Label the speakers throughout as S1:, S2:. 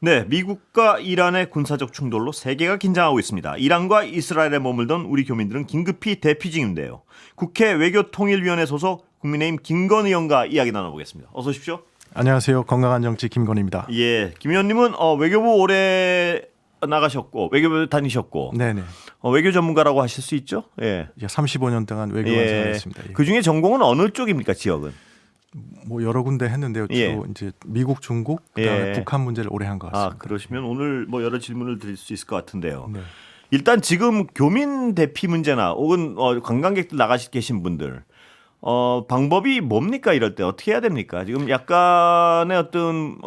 S1: 네, 미국과 이란의 군사적 충돌로 세계가 긴장하고 있습니다. 이란과 이스라엘에 머물던 우리 교민들은 긴급히 대피 중인데요. 국회 외교통일위원회 소속 국민의힘 김건 의원과 이야기 나눠보겠습니다. 어서 오십시오.
S2: 안녕하세요. 건강한 정치 김건희입니다.
S1: 예, 김 의원님은 외교부 오래 나가셨고 외교부 다니셨고
S2: 네네.
S1: 외교 전문가라고 하실 수 있죠? 예.
S2: 35년 동안 외교관 생활했습니다. 예.
S1: 그 중에 전공은 어느 쪽입니까? 지역은?
S2: 뭐 여러 군데 했는데요. 주로
S1: 예.
S2: 이제 미국, 중국, 그다음에
S1: 예.
S2: 북한 문제를 오래 한 것 같습니다.
S1: 아, 그러시면 오늘 뭐 여러 질문을 드릴 수 있을 것 같은데요.
S2: 네.
S1: 일단 지금 교민 대피 문제나 혹은 관광객들 나가시 계신 분들 방법이 뭡니까? 이럴 때 어떻게 해야 됩니까? 지금 약간의 어떤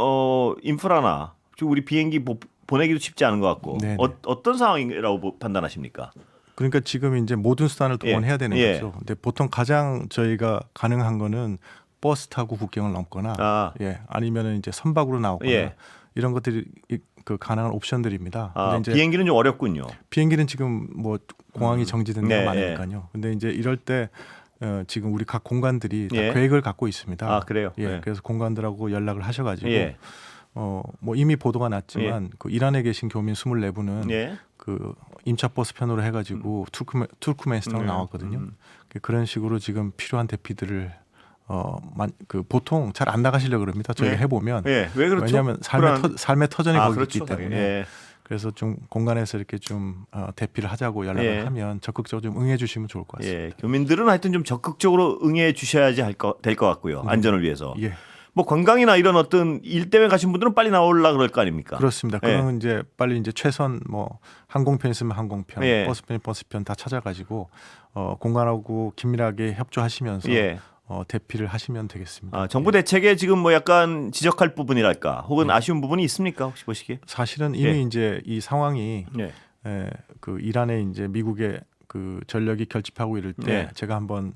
S1: 인프라나 지금 우리 비행기 보내기도 쉽지 않은 것 같고
S2: 네네.
S1: 어떤 상황이라고 판단하십니까?
S2: 그러니까 지금 이제 모든 수단을 동원해야 되는
S1: 예.
S2: 거죠. 근데 보통 가장 저희가 가능한 거는 버스 타고 국경을 넘거나 아니면은 이제 선박으로 나오거나 이런 것들이 그 가능한 옵션들입니다. 근데 이제
S1: 비행기는 좀 어렵군요.
S2: 비행기는 지금 뭐 공항이 정지된 데가
S1: 네,
S2: 많으니까요. 근데 이제 이럴 때 지금 우리 각 공관들이 다
S1: 예.
S2: 계획을 갖고 있습니다.
S1: 아, 그래요?
S2: 예. 그래서 공관들하고 연락을 하셔가지고
S1: 예.
S2: 뭐 이미 보도가 났지만 그 이란에 계신 교민 24분은
S1: 예.
S2: 그 임차 버스 편으로 해가지고 투르크메니스탄으로 나왔거든요. 그런 식으로 지금 필요한 대피들을 그 보통 잘 안 나가시려고 그럽니다. 저희가 해보면
S1: 왜 그렇죠?
S2: 왜냐하면 삶의 터전이 거기
S1: 그렇죠.
S2: 있기 때문에.
S1: 예.
S2: 그래서 좀 공간에서 이렇게 좀 대피를 하자고 연락을 하면 적극적으로 좀 응해 주시면 좋을 것 같습니다.
S1: 예. 교민들은 하여튼 좀 적극적으로 응해 주셔야지 될 것 같고요. 안전을 위해서.
S2: 예.
S1: 뭐 관광이나 이런 어떤 일 때문에 가신 분들은 빨리 나오려 그럴 거 아닙니까?
S2: 그렇습니다. 그러면 이제 빨리 이제 최선 뭐 항공편 있으면 항공편, 버스편 버스편 다 찾아가지고 공간하고 긴밀하게 협조하시면서 대피를 하시면 되겠습니다.
S1: 정부 대책에 지금 뭐 약간 지적할 부분이랄까, 혹은 아쉬운 부분이 있습니까? 혹시 보시기에?
S2: 사실은 이미 이제 이 상황이 그 이란에 이제 미국의 그 전력이 결집하고 이럴 때 제가 한번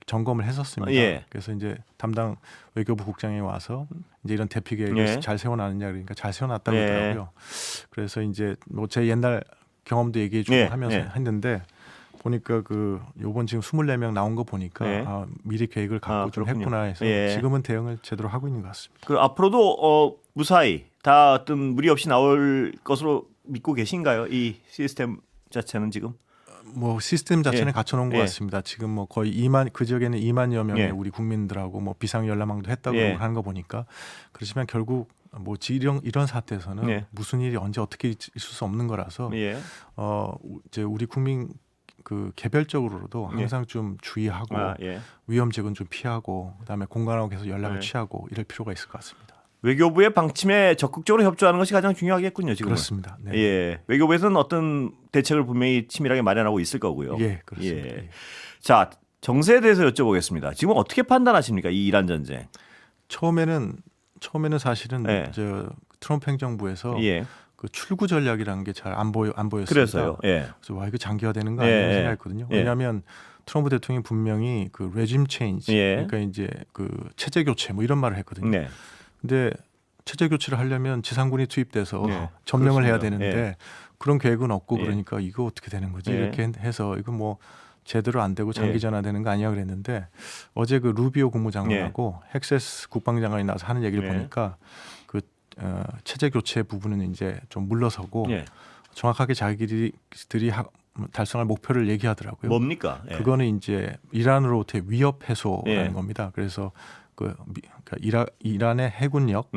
S2: 점검을 했었습니다. 그래서 이제 담당 외교부 국장이 와서 이제 이런 대피 계획을 잘 세워놨느냐 그러니까 잘 세워놨다고 하더라고요. 그래서 이제 뭐 제 옛날 경험도 얘기해주고 하면서 했는데 보니까 그 요번 지금 24명 나온 거 보니까 미리 계획을 갖고 좀 했구나 해서 지금은 대응을 제대로 하고 있는 것 같습니다.
S1: 그 앞으로도 무사히 다 어떤 무리 없이 나올 것으로 믿고 계신가요? 이 시스템 자체는 지금?
S2: 뭐 시스템 자체는 갖춰놓은 것 같습니다. 지금 뭐 거의 2만 그 지역에는 2만여 명의 우리 국민들하고 뭐 비상 연락망도 했다고 하는 거 보니까 그렇지만 결국 뭐 이런 사태에서는 무슨 일이 언제 어떻게 있을 수 없는 거라서 이제 우리 국민 그 개별적으로도 항상 좀 주의하고 위험지역은 좀 피하고 그다음에 공간하고 계속 연락을 취하고 이럴 필요가 있을 것 같습니다.
S1: 외교부의 방침에 적극적으로 협조하는 것이 가장 중요하겠군요. 지금
S2: 그렇습니다. 네.
S1: 외교부에서는 어떤 대책을 분명히 치밀하게 마련하고 있을 거고요.
S2: 그렇습니다.
S1: 자, 정세에 대해서 여쭤보겠습니다. 지금 어떻게 판단하십니까? 이 이란 전쟁.
S2: 처음에는 사실은 저 트럼프 행정부에서 그 출구 전략이라는 게 잘 안 보였습니다.
S1: 그래서요.
S2: 그래서 와 이거 장기화되는 거 아니냐 생각했거든요. 왜냐하면 트럼프 대통령이 분명히 그 레짐 체인지, 그러니까 이제 그 체제 교체 뭐 이런 말을 했거든요. 근데 체제 교체를 하려면 지상군이 투입돼서 점령을 해야 되는데 그런 계획은 없고 그러니까 이거 어떻게 되는 거지 이렇게 해서 이거 뭐 제대로 안 되고 장기 전화되는 거 아니야 그랬는데 어제 그 루비오 국무장관하고 헥세스 국방장관이 나와서 하는 얘기를 보니까 그 체제 교체 부분은 이제 좀 물러서고 정확하게 자기들이 달성할 목표를 얘기하더라고요.
S1: 뭡니까?
S2: 그거는 이제 이란으로부터의 위협 해소라는 겁니다. 그래서 그러니까 이란의 해군력,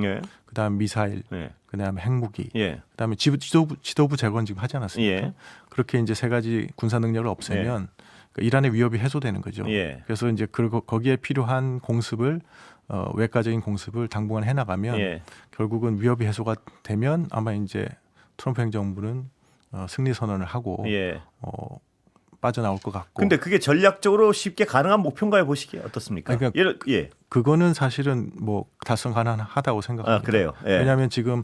S2: 그다음 미사일, 그다음에 핵무기, 그다음에 지도부 재건 지금 하지 않았습니까? 그렇게 이제 세 가지 군사 능력을 없애면 그러니까 이란의 위협이 해소되는 거죠. 그래서 이제 거기에 필요한 공습을 외과적인 공습을 당분간 해나가면 결국은 위협이 해소가 되면 아마 이제 트럼프 행정부는 승리 선언을 하고 빠져나올 것 같고.
S1: 근데 그게 전략적으로 쉽게 가능한 목표인가요? 보시기에 어떻습니까?
S2: 그러니까 그거는 사실은 뭐 달성 가능하다고 생각합니다.
S1: 그래요.
S2: 왜냐하면 지금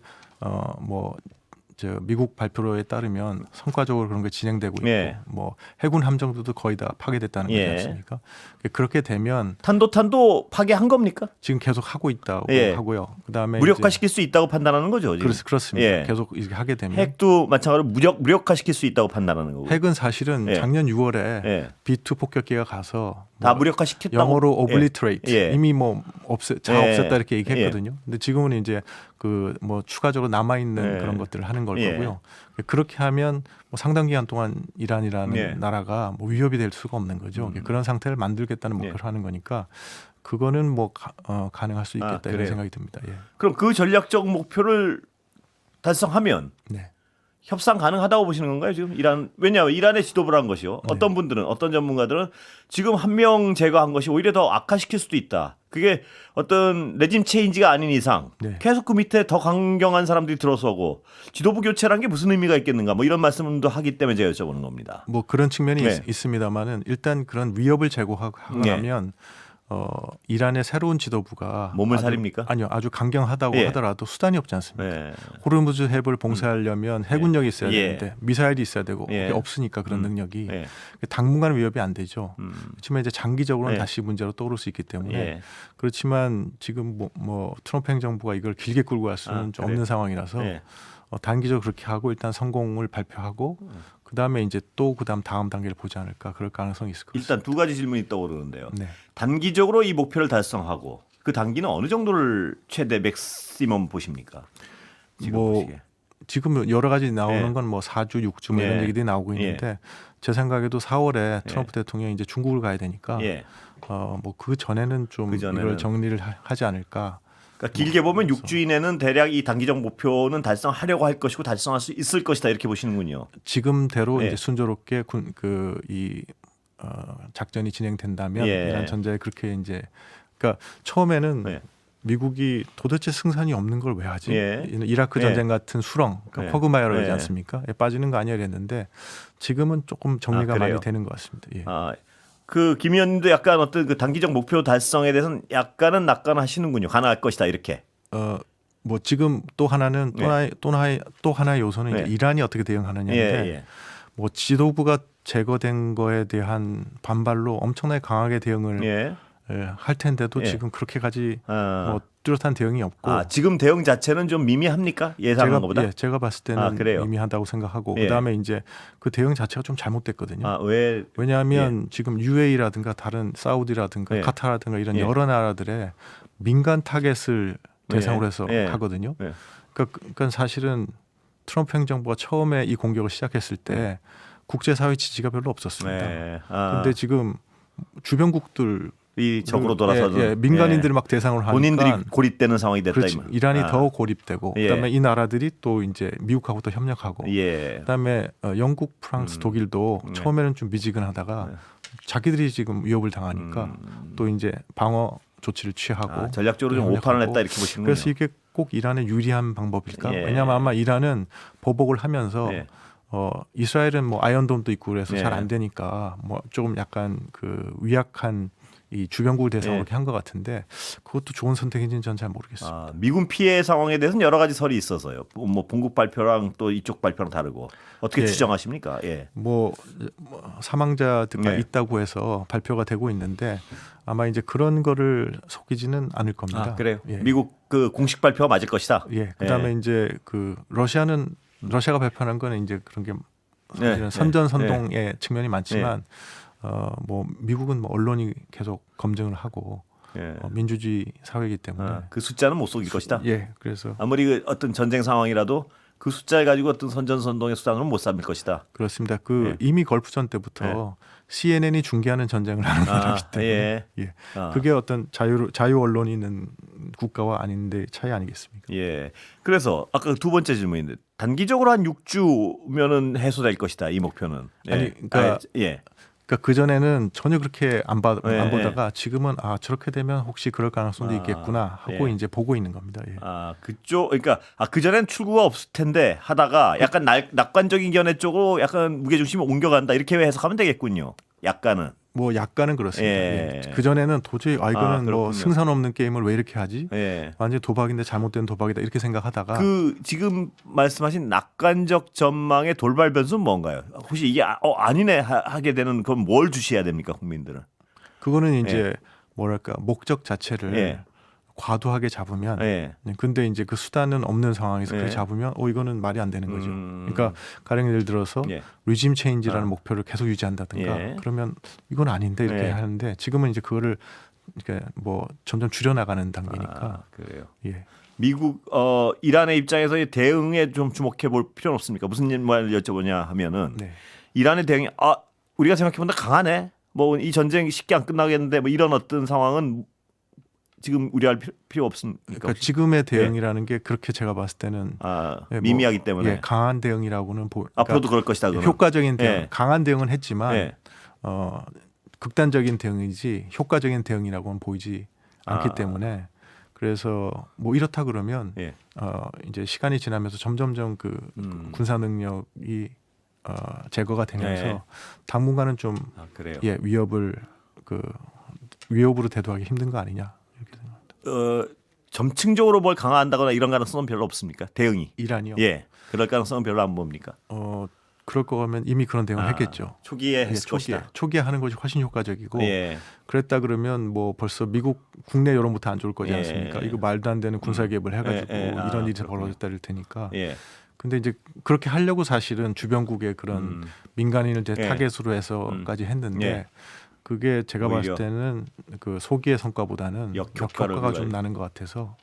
S2: 뭐 저 미국 발표에 따르면 성과적으로 그런 게 진행되고 있고 뭐 해군 함정들도 거의 다 파괴됐다는 거지 않습니까? 그렇게 되면
S1: 탄도 파괴한 겁니까?
S2: 지금 계속 하고 있다고 하고요. 그다음에
S1: 무력화시킬 수 있다고 판단하는 거죠. 지금.
S2: 그렇습니다. 계속 이렇게 하게 되면
S1: 핵도 마찬가지로 무력화시킬 수 있다고 판단하는 거고.
S2: 핵은 사실은 작년 6월에 B2 폭격기가 가서
S1: 다 무력화시켰다고.
S2: 영어로 obliterate
S1: 예.
S2: 이미 뭐 다
S1: 예.
S2: 없앴다 이렇게 얘기했거든요. 근데 지금은 이제 그 뭐 추가적으로 남아 있는 그런 것들을 하는 걸 거고요. 그렇게 하면 뭐 상당 기간 동안 이란이라는 나라가 뭐 위협이 될 수가 없는 거죠. 그런 상태를 만들겠다는 목표를 하는 거니까 그거는 뭐 가능할 수 있겠다 이런 생각이 듭니다. 예.
S1: 그럼 그 전략적 목표를 달성하면
S2: 네.
S1: 협상 가능하다고 보시는 건가요? 지금 이란 왜냐하면 이란의 지도부라는 것이요. 어떤 분들은 어떤 전문가들은 지금 한 명 제거한 것이 오히려 더 악화시킬 수도 있다. 그게 어떤 레짐 체인지가 아닌 이상 계속 그 밑에 더 강경한 사람들이 들어서고 지도부 교체라는 게 무슨 의미가 있겠는가 뭐 이런 말씀도 하기 때문에 제가 여쭤보는 겁니다.
S2: 뭐 그런 측면이 있습니다만은 일단 그런 위협을 제거하고 나면 이란의 새로운 지도부가
S1: 몸을 사립니까?
S2: 아니요, 아주 강경하다고 하더라도 수단이 없지 않습니까? 호르무즈 해협을 봉쇄하려면 해군력이 있어야 되는데 미사일이 있어야 되고 그게 없으니까 그런 능력이 당분간 위협이 안 되죠. 그렇지만 이제 장기적으로는 다시 문제로 떠오를 수 있기 때문에 그렇지만 지금 뭐 트럼프 행정부가 이걸 길게 끌고 갈 수는 좀 없는 상황이라서 단기적으로 그렇게 하고 일단 성공을 발표하고 그다음에 이제 또 다음 단계를 보지 않을까 그럴 가능성이 있을 것 같습니다.
S1: 일단 두 가지 질문이 떠오르는데요. 단기적으로 이 목표를 달성하고 그 단기는 어느 정도를 최대 맥시멈 보십니까? 지금 보시기에.
S2: 지금 여러 가지 나오는 건 뭐 4주, 6주 뭐 이런 얘기들이 나오고 있는데 제 생각에도 4월에 트럼프 대통령이 이제 중국을 가야 되니까 뭐 그 전에는 좀 이걸 정리를 하지 않을까.
S1: 그러니까 길게 보면 6주 이내는 대략 이 단기적 목표는 달성하려고 할 것이고 달성할 수 있을 것이다 이렇게 보시는군요.
S2: 지금대로 이제 순조롭게 작전이 진행된다면 이란 전자에 그렇게 이제 그러니까 처음에는 미국이 도대체 승산이 없는 걸 왜 하지? 이라크 전쟁 같은 수렁, 그러니까 퍼그마이어라고 하지 않습니까? 빠지는 거 아니야 이랬는데 지금은 조금 정리가 많이 되는 것 같습니다.
S1: 그 김 의원님도 약간 어떤 그 단기적 목표 달성에 대해서는 약간은 낙관하시는군요. 가능할 것이다 이렇게.
S2: 뭐 지금 또 하나는 또 하나의 요소는 이제 이란이 어떻게 대응하느냐인데 뭐 지도부가 제거된 거에 대한 반발로 엄청나게 강하게 대응을 할 텐데도 지금 그렇게까지 뭐 뚜렷한 대응이 없고
S1: 지금 대응 자체는 좀 미미합니까? 예상한 것보다?
S2: 제가 봤을 때는 미미하다고 생각하고 그다음에 이제 그 대응 자체가 좀 잘못됐거든요. 왜냐하면 지금 UAE라든가 다른 사우디라든가 카타르라든가 이런 여러 나라들의 민간 타겟을 대상으로 해서 하거든요. 그러니까 사실은 트럼프 행정부가 처음에 이 공격을 시작했을 때 국제사회 지지가 별로 없었습니다. 그런데 지금 주변국들
S1: 이 적으로 돌아서서
S2: 민간인들을 막 대상으로 하니까
S1: 본인들이 고립되는 상황이 됐다.
S2: 이란이 더 고립되고 그다음에 이 나라들이 또 이제 미국하고 또 협력하고 그다음에 영국, 프랑스, 독일도 처음에는 좀 미지근하다가 자기들이 지금 위협을 당하니까 또 이제 방어 조치를 취하고
S1: 전략적으로 좀 오판을 했다 이렇게 보시는군요.
S2: 그래서 이게 꼭 이란의 유리한 방법일까? 왜냐하면 아마 이란은 보복을 하면서 이스라엘은 뭐 아이언돔도 있고 그래서 잘 안 되니까 뭐 조금 약간 그 위약한 이 주변국을 대상으로 그렇게 한 것 같은데 그것도 좋은 선택인지는 전 잘 모르겠습니다.
S1: 미군 피해 상황에 대해서는 여러 가지 설이 있어서요. 뭐 본국 발표랑 또 이쪽 발표랑 다르고 어떻게 추정하십니까?
S2: 뭐 사망자가 있다고 해서 발표가 되고 있는데 아마 이제 그런 거를 속이지는 않을 겁니다.
S1: 그래요? 미국 그 공식 발표가 맞을 것이다.
S2: 그다음에 이제 그 러시아가 발표하는 거는 이제 그런 게 선전선동의 측면이 많지만. 뭐 미국은 뭐 언론이 계속 검증을 하고 민주주의 사회이기 때문에
S1: 그 숫자는 못 속일 것이다.
S2: 그래서
S1: 아무리 그 어떤 전쟁 상황이라도 그 숫자를 가지고 어떤 선전선동의 수단으로는 못 삼을 것이다.
S2: 그렇습니다. 이미 걸프전 때부터 CNN이 중계하는 전쟁을 하는 나라이기 때문에 그게 어떤 자유 언론이 있는 국가와 아닌데 차이 아니겠습니까?
S1: 그래서 아까 두 번째 질문인데 단기적으로 한 6주면은 해소될 것이다 이 목표는.
S2: 그러니까 그 전에는 전혀 그렇게 안 보다가 지금은 저렇게 되면 혹시 그럴 가능성도 있겠구나 하고 이제 보고 있는 겁니다.
S1: 그러니까 그 전엔 출구가 없을 텐데 하다가 약간 낙관적인 견해 쪽으로 약간 무게 중심을 옮겨간다 이렇게 해석하면 되겠군요. 약간은.
S2: 뭐 약간은 그렇습니다. 그 전에는 도저히 이거는 뭐 승산 없는 게임을 왜 이렇게 하지? 완전 도박인데 잘못된 도박이다 이렇게 생각하다가
S1: 지금 말씀하신 낙관적 전망의 돌발 변수는 뭔가요? 혹시 이게 아니네 하게 되는 그건 뭘 주시해야 됩니까 국민들은?
S2: 그거는 이제 뭐랄까 목적 자체를 과도하게 잡으면
S1: 예.
S2: 근데 이제 그 수단은 없는 상황에서
S1: 예.
S2: 그렇게 잡으면 이거는 말이 안 되는 거죠. 그러니까 가령 예를 들어서
S1: 예.
S2: 리짐 체인지라는 목표를 계속 유지한다든가
S1: 예.
S2: 그러면 이건 아닌데 이렇게
S1: 예.
S2: 하는데 지금은 이제 그거를 이렇게 뭐 점점 줄여나가는 단계니까.
S1: 그래요.
S2: 예.
S1: 미국 이란의 입장에서의 대응에 좀 주목해 볼 필요는 없습니까? 무슨 말 여쭤보냐 하면은
S2: 네.
S1: 이란의 대응이 우리가 생각해보면 강하네. 뭐 이 전쟁이 쉽게 안 끝나겠는데 뭐 이런 어떤 상황은 지금 우려할 필요 없습니까?
S2: 그러니까 지금의 대응이라는 게 그렇게 제가 봤을 때는
S1: 미미하기 때문에
S2: 강한 대응이라고는
S1: 앞으로도 그럴 것이다. 그거는.
S2: 효과적인 대응,
S1: 예.
S2: 강한 대응은 했지만
S1: 예.
S2: 극단적인 대응이지 효과적인 대응이라고는 보이지 않기 때문에 그래서 뭐 이렇다 그러면
S1: 예.
S2: 이제 시간이 지나면서 점점점 그 군사 능력이 제거가 되면서
S1: 예.
S2: 당분간은 좀
S1: 그래요.
S2: 위협으로 대두하기 힘든 거 아니냐 이렇게 생각합니다.
S1: 점층적으로 뭘 강화한다거나 이런 가능성은 별로 없습니까? 대응이.
S2: 이란이요?
S1: 예. 그럴 가능성은 별로 안 봅니까?
S2: 그럴 거면 이미 그런 대응을 했겠죠.
S1: 초기에 했을 것이다.
S2: 초기에 하는 것이 훨씬 효과적이고
S1: 예.
S2: 그랬다 그러면 뭐 벌써 미국 국내 여론부터 안 좋을 거지 않습니까? 이거 말도 안 되는 군사 개입을 해가지고 이런 일이 벌어졌다 이럴 테니까.
S1: 예.
S2: 근데 이제 그렇게 하려고 사실은 주변국의 그런 민간인을 이제 타겟으로 해서까지 했는데 그게 제가 봤을 때는 그 소기의 성과보다는 역효과가 좀 나는 것 같아서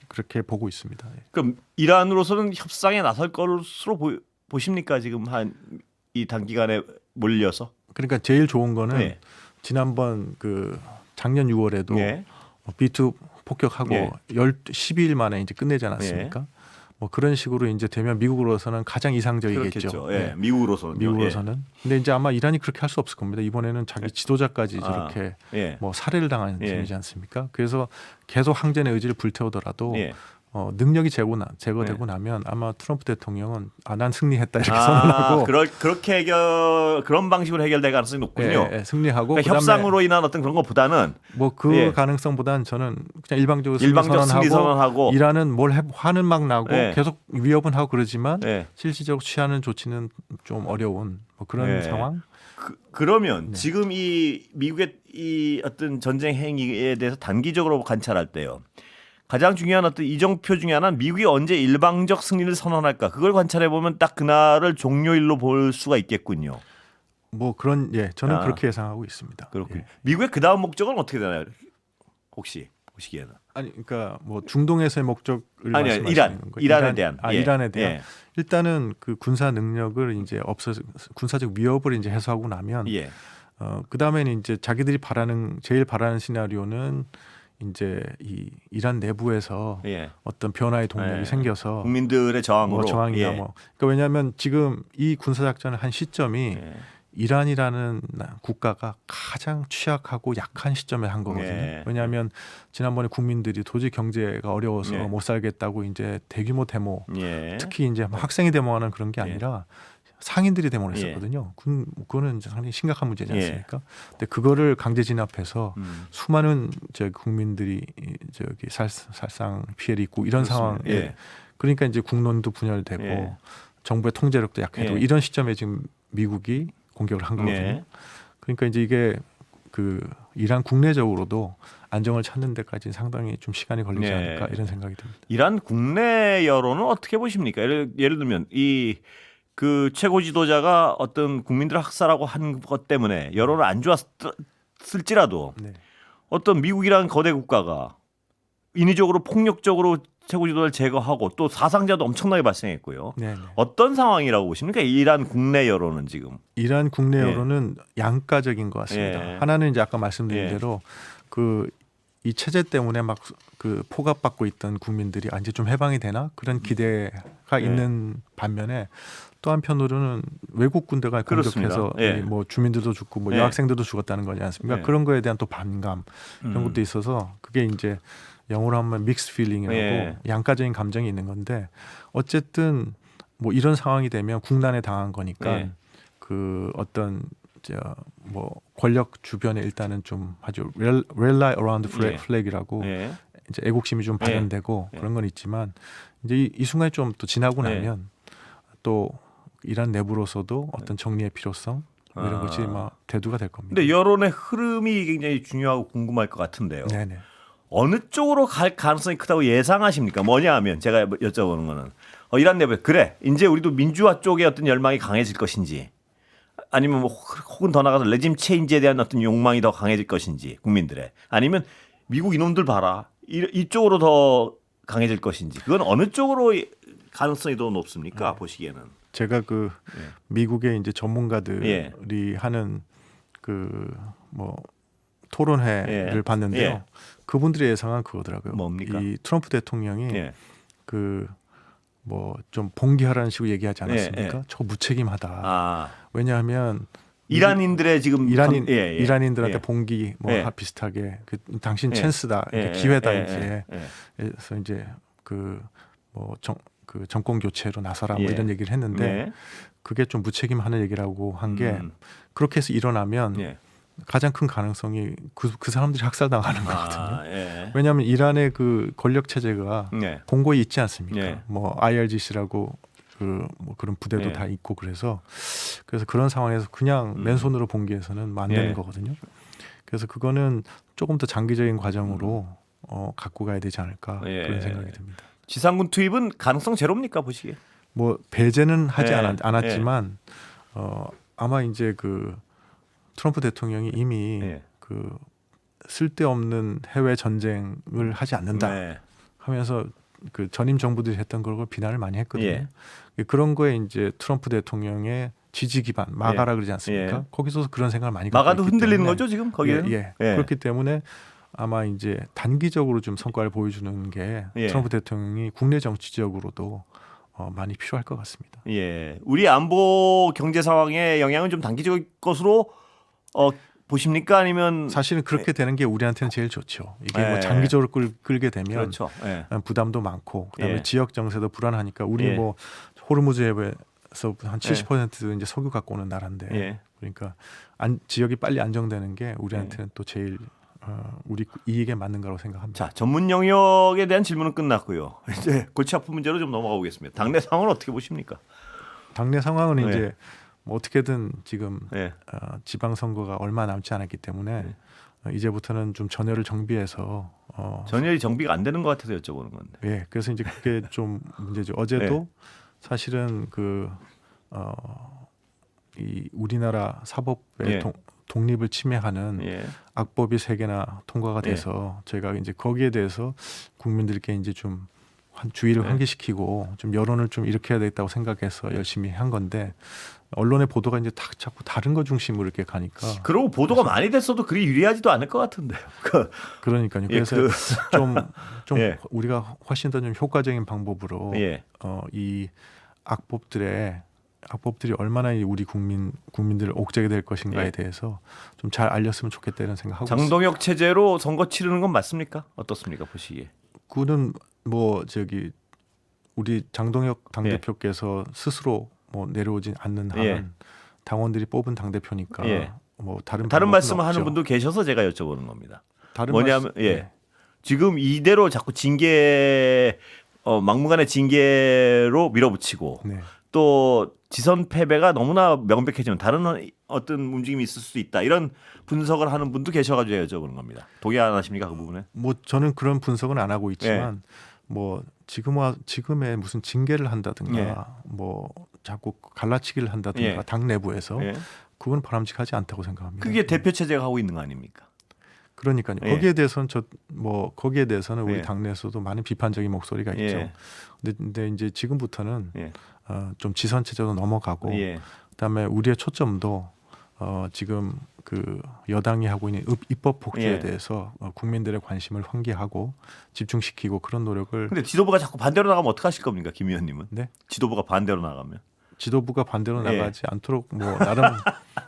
S2: 그렇게 보고 있습니다.
S1: 그럼 이란으로서는 협상에 나설 것으로 보십니까? 지금 한 이 단기간에 몰려서?
S2: 그러니까 제일 좋은 거는 지난번 그 작년 6월에도 B2 폭격하고 12일 만에 이제 끝내지 않았습니까? 뭐 그런 식으로 이제 되면 미국으로서는 가장 이상적이겠죠. 미국으로서는. 근데 이제 아마 이란이 그렇게 할 수 없을 겁니다. 이번에는 자기 지도자까지 저렇게 뭐 살해를 당한 셈이지 않습니까? 그래서 계속 항전의 의지를 불태우더라도 능력이 제거되고 나면 아마 트럼프 대통령은 난 승리했다 이렇게 선언하고
S1: 그렇게 그런 방식으로 해결될 가능성이 높군요.
S2: 승리하고
S1: 그러니까 협상으로 인한 어떤 그런 것보다는
S2: 뭐 그 가능성보다는 저는 그냥 일방적으로
S1: 승리 선언하고
S2: 이란은 뭘 화는 막 나고 계속 위협은 하고 그러지만 실질적으로 취하는 조치는 좀 어려운 뭐 그런 상황.
S1: 그러면 지금 이 미국의 이 어떤 전쟁 행위에 대해서 단기적으로 관찰할 때요. 가장 중요한 어떤 이정표 중에 하나는 미국이 언제 일방적 승리를 선언할까 그걸 관찰해 보면 딱 그날을 종료일로 볼 수가 있겠군요.
S2: 뭐 그런 저는 그렇게 예상하고 있습니다.
S1: 그렇군요. 미국의 그 다음 목적은 어떻게 되나요? 혹시 보시기에는?
S2: 아니 그러니까 뭐 중동에서의 목적을
S1: 말씀하시는 거예요? 이란에 대한.
S2: 이란에 대한 일단은 그 군사 능력을 이제 군사적 위협을 이제 해소하고 나면 그 다음에는 이제 자기들이 제일 바라는 시나리오는 이제 이 이란 내부에서 어떤 변화의 동력이 생겨서
S1: 국민들의 저항으로
S2: 저항이나 그러니까 왜냐하면 지금 이 군사 작전을 한 시점이 이란이라는 국가가 가장 취약하고 약한 시점에 한 거거든요. 왜냐하면 지난번에 국민들이 도저히 경제가 어려워서 못 살겠다고 이제 대규모 데모, 특히 이제 학생이 데모하는 그런 게 아니라 상인들이 데모를 했었거든요. 그거는 상당히 심각한 문제지 않습니까? 근데 그거를 강제 진압해서 수많은 국민들이 살상 피해를 입고 이런 상황. 그러니까 이제 국론도 분열되고 정부의 통제력도 약해지고 이런 시점에 지금 미국이 공격을 한 거거든요. 그러니까 이제 이게 그 이란 국내적으로도 안정을 찾는 데까지 상당히 좀 시간이 걸리지 않을까 이런 생각이 듭니다.
S1: 이란 국내 여론은 어떻게 보십니까? 예를 들면 그 최고 지도자가 어떤 국민들을 학살하고 한 것 때문에 여론을 안 좋았을지라도 어떤 미국이라는 거대 국가가 인위적으로 폭력적으로 최고 지도자를 제거하고 또 사상자도 엄청나게 발생했고요. 어떤 상황이라고 보십니까? 이란 국내 여론은 지금.
S2: 이란 국내 여론은 양가적인 것 같습니다. 하나는 이제 아까 말씀드린 대로 이 체제 때문에 막 그 포갑받고 있던 국민들이 이제 좀 해방이 되나 그런 기대가 있는 반면에 또 한편으로는 외국 군대가 공격해서 뭐 주민들도 죽고 뭐 여학생들도 죽었다는 거지 않습니까? 그런 거에 대한 또 반감 이런 것도 있어서 그게 이제 영어로 하면 믹스 필링이라고 양가적인 감정이 있는 건데 어쨌든 뭐 이런 상황이 되면 국난에 당한 거니까 그 어떤 뭐 권력 주변에 일단은 좀 아주 rely around flag이라고 이제 애국심이 좀 발현되고 그런 건 있지만 이제 이 순간이 좀 또 지나고 나면 또 이란 내부로서도 어떤 정리의 필요성 이런 것이 막 대두가 될 겁니다.
S1: 근데 여론의 흐름이 굉장히 중요하고 궁금할 것 같은데요. 어느 쪽으로 갈 가능성이 크다고 예상하십니까? 뭐냐하면 제가 여쭤보는 거는 이란 내부에 그래 이제 우리도 민주화 쪽에 어떤 열망이 강해질 것인지 아니면 뭐 혹은 더 나가서 레짐 체인지에 대한 어떤 욕망이 더 강해질 것인지 국민들의 아니면 미국 이놈들 봐라 이쪽으로 더 강해질 것인지 그건 어느 쪽으로 가능성이 더 높습니까? 보시기에는
S2: 제가 그 미국의 이제 전문가들이
S1: 예.
S2: 하는 그 뭐 토론회를 봤는데요.
S1: 예.
S2: 그분들이 예상한 그거더라고요.
S1: 뭡니까?
S2: 이 트럼프 대통령이
S1: 예.
S2: 그 뭐 좀 봉기하라는 식으로 얘기하지 않았습니까?
S1: 예.
S2: 저거 무책임하다. 왜냐하면
S1: 이란인들의 지금
S2: 이란인들한테 봉기 뭐
S1: 예.
S2: 비슷하게 그 당신
S1: 예.
S2: 찬스다,
S1: 예.
S2: 기회다
S1: 예.
S2: 이제. 그래서 이제 그 정권 교체로 나서라 뭐 이런 얘기를 했는데 그게 좀 무책임하는 얘기라고 한 게 그렇게 해서 일어나면 가장 큰 가능성이 그 사람들이 학살당하는 거거든요. 왜냐하면 이란의 그 권력 체제가 공고히 있지 않습니까? 뭐 IRGC라고 뭐 그런 부대도 다 있고 그래서 그런 상황에서 그냥 맨손으로 봉기해서는 뭐 안 되는 거거든요. 그래서 그거는 조금 더 장기적인 과정으로 갖고 가야 되지 않을까 그런 생각이 듭니다.
S1: 지상군 투입은 가능성 제로입니까 보시기에?
S2: 뭐 배제는 하지 않았지만 아마 이제 그 트럼프 대통령이 이미 그 쓸데없는 해외 전쟁을 하지 않는다 하면서 그 전임 정부들이 했던 걸 비난을 많이 했거든요. 그런 거에 이제 트럼프 대통령의 지지 기반 마가라 그러지 않습니까? 거기서 그런 생각을 많이 갖고
S1: 마가도
S2: 있기
S1: 흔들리는
S2: 때문에.
S1: 거죠 지금 거기는?
S2: 그렇기 때문에 아마 이제 단기적으로 좀 성과를 보여주는 게 트럼프 대통령이 국내 정치적으로도 많이 필요할 것 같습니다.
S1: 우리 안보 경제 상황에 영향은 좀 단기적일 것으로 보십니까? 아니면
S2: 사실은 그렇게 되는 게 우리한테는 제일 좋죠. 이게 뭐 장기적으로 끌게 되면
S1: 그렇죠.
S2: 부담도 많고 그다음에 지역 정세도 불안하니까 우리 뭐 호르무즈 해협에서 한 70% 이제 석유 갖고 오는 나라인데 그러니까 지역이 빨리 안정되는 게 우리한테는 또 제일 우리 이익에 맞는 거라고 생각합니다.
S1: 자, 전문 영역에 대한 질문은 끝났고요. 이제 골치 아픈 문제로 좀 넘어가 보겠습니다. 당내 상황은 어떻게 보십니까?
S2: 당내 상황은 이제 뭐 어떻게든 지금 지방선거가 얼마 남지 않았기 때문에 이제부터는 좀 전열을 정비해서
S1: 전열이 정비가 안 되는 것 같아서 여쭤보는 건데.
S2: 그래서 이제 그게 좀 문제죠. 어제도 사실은 이 우리나라 사법의 독립을 침해하는 악법이 3개나 통과가 돼서 저희가 이제 거기에 대해서 국민들께 이제 좀 주의를 환기시키고 좀 여론을 좀 일으켜야 되겠다고 생각해서 열심히 한 건데 언론의 보도가 이제 자꾸 다른 거 중심으로 이렇게 가니까
S1: 그러고 보도가 많이 됐어도 그리 유리하지도 않을 것 같은데요.
S2: 그러니까요. 그래서 좀 우리가 훨씬 더 좀 효과적인 방법으로 이 악법들이 얼마나 우리 국민들을 옥죄게 될 것인가에 대해서 좀 잘 알렸으면 좋겠다 이런 생각하고 있습니다.
S1: 장동혁 체제로 선거 치르는 건 맞습니까? 어떻습니까 보시기에?
S2: 그는 뭐 우리 장동혁 당대표께서 스스로 뭐 내려오지 않는 한은 당원들이 뽑은 당대표니까 뭐 다른
S1: 말씀을
S2: 없죠.
S1: 하는 분도 계셔서 제가 여쭤보는 겁니다.
S2: 다른
S1: 뭐냐면 지금 이대로 자꾸 징계 막무가내 징계로 밀어붙이고 또 지선 패배가 너무나 명백해지면 다른 어떤 움직임이 있을 수 있다 이런 분석을 하는 분도 계셔가지고 여쭤보는 겁니다. 동의 안 하십니까 그 부분에?
S2: 뭐 저는 그런 분석은 안 하고 있지만 뭐 지금의 무슨 징계를 한다든가 뭐 자꾸 갈라치기를 한다든가 당 내부에서 그건 바람직하지 않다고 생각합니다.
S1: 그게 대표 체제가 하고 있는 거 아닙니까?
S2: 그러니까요. 거기에 대해서는 우리 당내에서도 많은 비판적인 목소리가 있죠. 근데 이제 지금부터는 좀 지선 체제로 넘어가고 그다음에 우리의 초점도 지금 그 여당이 하고 있는 입법 폭주에 대해서 국민들의 관심을 환기하고 집중시키고 그런 노력을.
S1: 근데 지도부가 자꾸 반대로 나가면 어떡하실 겁니까, 김 의원님은?
S2: 네?
S1: 지도부가 반대로 나가면?
S2: 지도부가 반대로 나가지 않도록 뭐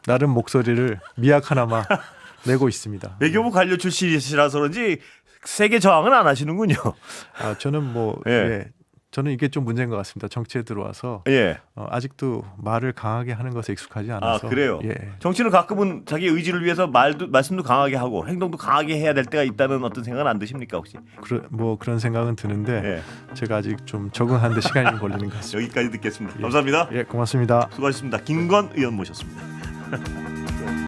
S2: 나름 목소리를 미약하나마 내고 있습니다.
S1: 외교부 관료 출신이시라서 그런지 세계 저항은 안 하시는군요.
S2: 저는 저는 이게 좀 문제인 것 같습니다. 정치에 들어와서 아직도 말을 강하게 하는 것에 익숙하지 않아서.
S1: 그래요? 정치는 가끔은 자기 의지를 위해서 말씀도 강하게 하고 행동도 강하게 해야 될 때가 있다는 어떤 생각은 안 드십니까 혹시?
S2: 그런 생각은 드는데 제가 아직 좀 적응하는 데 시간이 좀 걸리는 것 같습니다.
S1: 여기까지 듣겠습니다. 감사합니다.
S2: 고맙습니다.
S1: 수고하셨습니다. 김건 의원 모셨습니다.